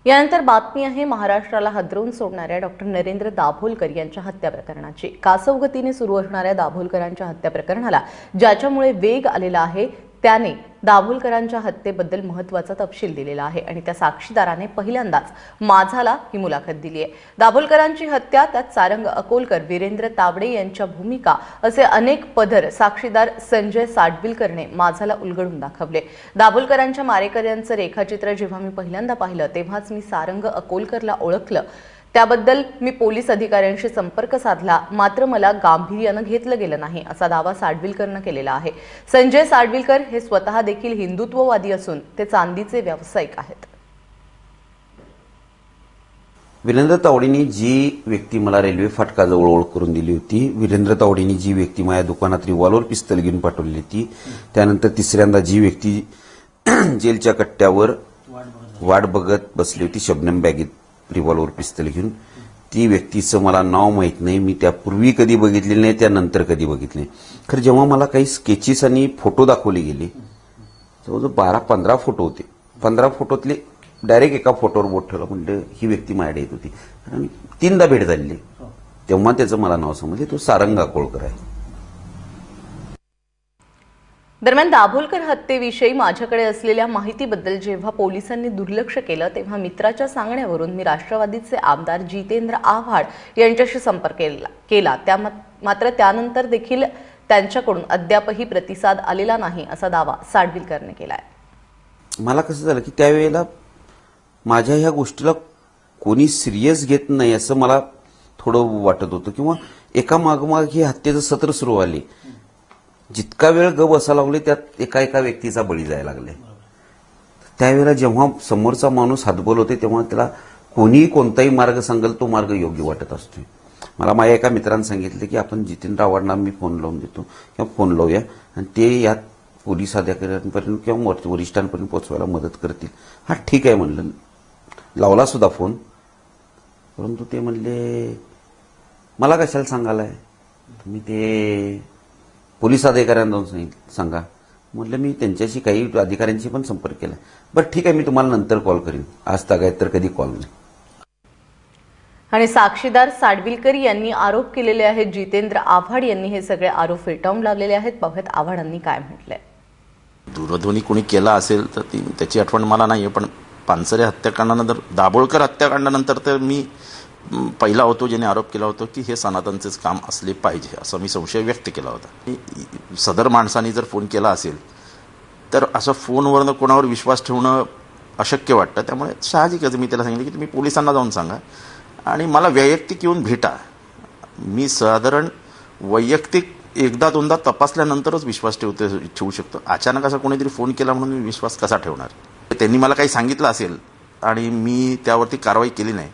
यानंतर बातमी आहे महाराष्ट्राला हादरवून सोडणाऱ्या डॉक्टर नरेंद्र दाभोलकर यांच्या हत्या प्रकरणाची। कासवगतीने सुरू असणाऱ्या दाभोलकरांच्या हत्या प्रकरणाला ज्याच्यामुळे वेग आलेला आहे त्याने दाभोलकरांच्या हत्येबद्दल महत्त्वाचा तपशील दिलेला आहे आणि त्या साक्षीदाराने पहिल्यांदाच माझाला ही मुलाखत दिली आहे। दाभोलकरांची हत्या, त्यात सारंग अकोलकर, वीरेंद्र तावडे यांच्या भूमिका असे अनेक पदर साक्षीदार संजय साडविलकरने माझाला उलगडून दाखवले। दाभोलकरांच्या मारेकऱ्यांचं रेखाचित्र जेव्हा मी पहिल्यांदा पाहिलं तेव्हाच मी सारंग अकोलकरला ओळखलं। त्याबद्दल मी पोलीस अधिकाऱ्यांशी संपर्क साधला, मात्र मला गांभीर्यानं घेतलं गेलं नाही असा दावा साडविलकरनं केलेला आहे। संजय साडविलकर हे स्वतः देखील हिंदुत्ववादी असून ते चांदीचे व्यावसायिक आहेत। वीरेंद्र तावडेंनी जी व्यक्ती मला रेल्वे फाटकाजवळ ओळख करून दिली होती, वीरेंद्र तावडेंनी जी व्यक्ती माझ्या दुकानात रिव्हॉल्वर पिस्तल घेऊन पाठवली होती, त्यानंतर तिसऱ्यांदा जी व्यक्ती जेलच्या कट्ट्यावर वाट बघत बसली होती शबनम बॅगेत रिव्हॉल्वर पिस्तल घेऊन, ती व्यक्तीचं मला नाव माहित नाही। मी त्यापूर्वी कधी बघितलेलं नाही, त्यानंतर कधी बघितलं नाही। खरं जेव्हा मला काही स्केचेस आणि फोटो दाखवले गेले, जवळजवळ 12-15 फोटो होते। 15 फोटोतले डायरेक्ट एका फोटोवर बोट ठेवलं, म्हणजे ही व्यक्ती माझ्याकडे येत होती। आणि 3दा भेट झाली, तेव्हा त्याचं मला नाव समजले, तो सारंग अकोलकर आहे। दरम्यान दाभोलकर हत्येविषयी माझ्याकडे असलेल्या माहितीबद्दल जेव्हा पोलिसांनी दुर्लक्ष केलं तेव्हा मित्राच्या सांगण्यावरून मी राष्ट्रवादीचे आमदार जितेंद्र आव्हाड यांच्याशी संपर्क केला। मात्र त्यानंतर देखील त्यांच्याकडून अद्यापही प्रतिसाद आलेला नाही असा दावा साडविलकरने केलाय। मला कसं झालं की त्यावेळेला माझ्या ह्या गोष्टीला कोणी सिरियस घेत नाही असं मला थोडं वाटत होतं, किंवा एका मागोमाग हे हत्येचं सत्र सुरू आले। जितका वेळ ग बसायला लागले त्यात एका व्यक्तीचा बळी जायला लागले। त्यावेळेला जेव्हा समोरचा माणूस हातबल होते तेव्हा त्याला कोणीही कोणताही मार्ग सांगेल तो मार्ग योग्य वाटत असतो। मला माझ्या एका मित्रांनी सांगितलं की आपण जितेंद्र आव्हाडांना मी फोन लावून देतो किंवा फोन लावूया आणि ते यात पोलीस अधिकाऱ्यांपर्यंत किंवा वरिष्ठांपर्यंत पोहोचवायला मदत करतील। हा ठीक आहे म्हणलं, लावला सुद्धा फोन, परंतु ते म्हणले मला कशाला सांगायलाय, तुम्ही ते पोलीस अधिकाऱ्यांना सांगा। म्हटलं मी त्यांच्याशी काही अधिकाऱ्यांशी पण संपर्क केला। बरं ठीक आहे, मी तुम्हाला नंतर कॉल करीन, आज तागायत तर कधी कॉल नाही। आणि साक्षीदार साडविलकर यांनी आरोप केलेले आहेत। जितेंद्र आव्हाड यांनी हे सगळे आरोप फेटाळून लावलेले आहेत। पाहूयात आव्हाडांनी काय म्हटलंय। दूरध्वनी कोणी केला असेल तर त्याची आठवण मला नाहीये, पण पानसरे हत्याकांडानंतर, दाभोलकर हत्याकांडानंतर तर मी पहिला होतो ज्याने आरोप केला होता की हे सनातनचेच काम असले पाहिजे असा मी संशय व्यक्त केला होता। सदर माणसाने जर फोन केला असेल तर असं फोनवरनं कोणावर विश्वास ठेवणं अशक्य वाटतं। त्यामुळे साहजिकच मी त्याला सांगितलं की तुम्ही पोलिसांना जाऊन सांगा आणि मला वैयक्तिक येऊन भेटा। मी साधारण वैयक्तिक एकदा दोनदा तपासल्यानंतरच विश्वास ठेवू शकतो। अचानक असा कोणीतरी फोन केला म्हणून मी विश्वास कसा ठेवणार? त्यांनी मला काही सांगितलं असेल आणि मी त्यावरती कारवाई केली नाही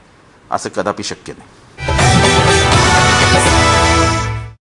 असं कदापि शक्य नाही।